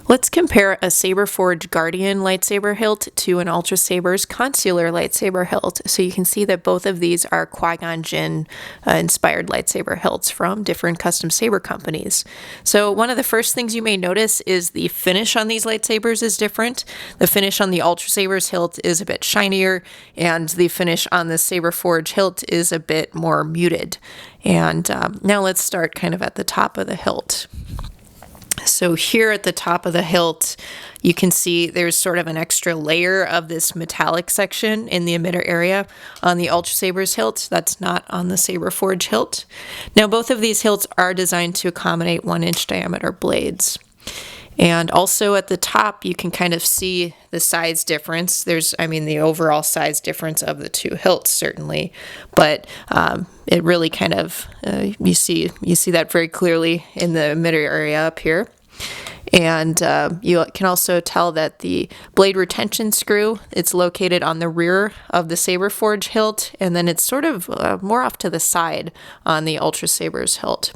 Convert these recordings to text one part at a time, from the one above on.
Let's compare a Saberforge Guardian lightsaber hilt to an Ultrasaber's Consular lightsaber hilt. So you can see that both of these are Qui-Gon Jinn inspired lightsaber hilts from different custom saber companies. So one of the first things you may notice is the finish on these lightsabers is different. The finish on the Ultrasaber's hilt is a bit shinier, and the finish on the Saberforge hilt is a bit more muted. And now let's start kind of at the top of the hilt. So here at the top of the hilt, you can see there's sort of an extra layer of this metallic section in the emitter area on the Ultrasaber's hilt. That's not on the Saberforge hilt. Now, both of these hilts are designed to accommodate 1-inch diameter blades. And also at the top, you can kind of see the size difference. The overall size difference of the two hilts, certainly, but it really kind of, you see that very clearly in the emitter area up here. And you can also tell that the blade retention screw, it's located on the rear of the Saberforge hilt, and then it's sort of more off to the side on the Ultrasaber's hilt.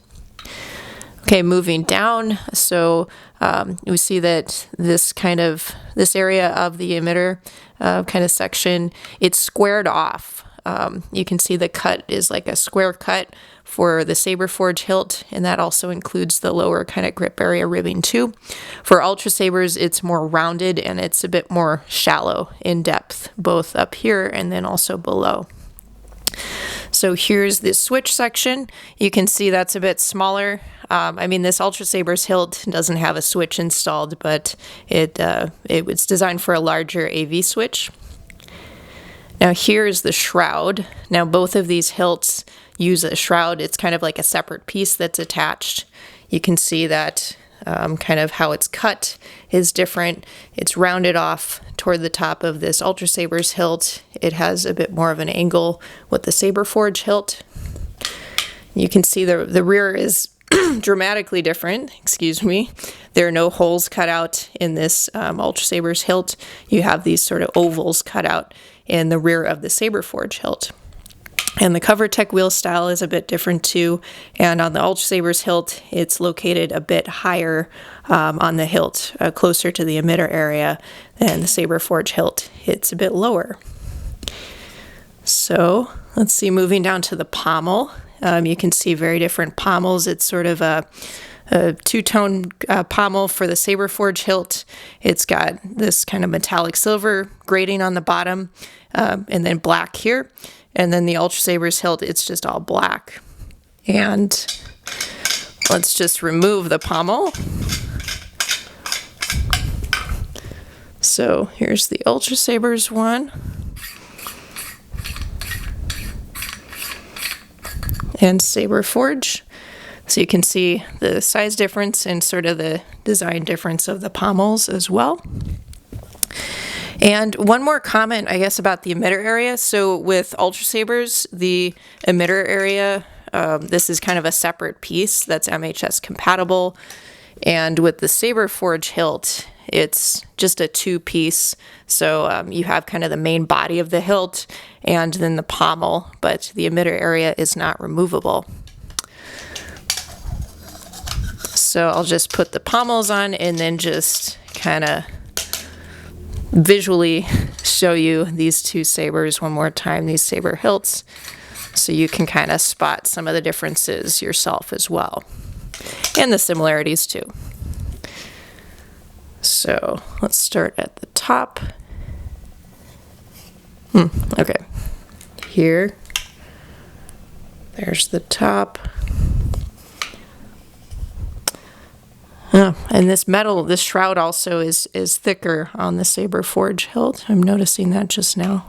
Okay, moving down, so we see that this area of the emitter kind of section, it's squared off. You can see the cut is like a square cut for the Saberforge hilt, and that also includes the lower kind of grip area ribbing too. For Ultrasabers, it's more rounded and it's a bit more shallow in depth, both up here and then also below. So here's the switch section. You can see that's a bit smaller. This Ultrasaber's hilt doesn't have a switch installed, but it was designed for a larger AV switch. Now here's the shroud. Now both of these hilts use a shroud. It's kind of like a separate piece that's attached. You can see that kind of how it's cut is different. It's rounded off toward the top of this Ultrasaber's hilt. It has a bit more of an angle with the Saberforge hilt. You can see the rear is dramatically different. There are no holes cut out in this Ultrasaber's hilt. You have these sort of ovals cut out in the rear of the Saberforge hilt. And the CoverTech wheel style is a bit different too. And on the Ultrasaber's hilt, it's located a bit higher on the hilt, closer to the emitter area, than the Saberforge hilt. It's a bit lower. So let's see, moving down to the pommel. You can see very different pommels. It's sort of a two-tone pommel for the Saberforge hilt. It's got this kind of metallic silver grading on the bottom, and then black here. And then the Ultrasaber's hilt, it's just all black. And let's just remove the pommel. So here's the Ultrasaber's one. And Saberforge. So you can see the size difference and sort of the design difference of the pommels as well. And one more comment, I guess, about the emitter area. So with Ultrasabers, the emitter area, this is kind of a separate piece that's MHS compatible. And with the Saberforge hilt, it's just a two-piece. So you have kind of the main body of the hilt and then the pommel, but the emitter area is not removable. So I'll just put the pommels on and then just kind of visually show you these two sabers one more time, these saber hilts, so you can kind of spot some of the differences yourself as well, and the similarities too. So let's start at the top. Okay, here, there's the top. And this shroud also is thicker on the Saberforge hilt. I'm noticing that just now.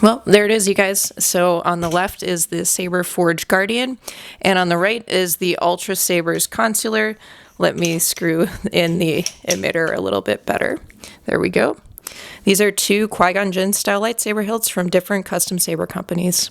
Well, there it is, you guys. So on the left is the Saberforge Guardian, and on the right is the Ultrasaber's Consular. Let me screw in the emitter a little bit better. There we go. These are two Qui-Gon Jinn style lightsaber hilts from different custom saber companies.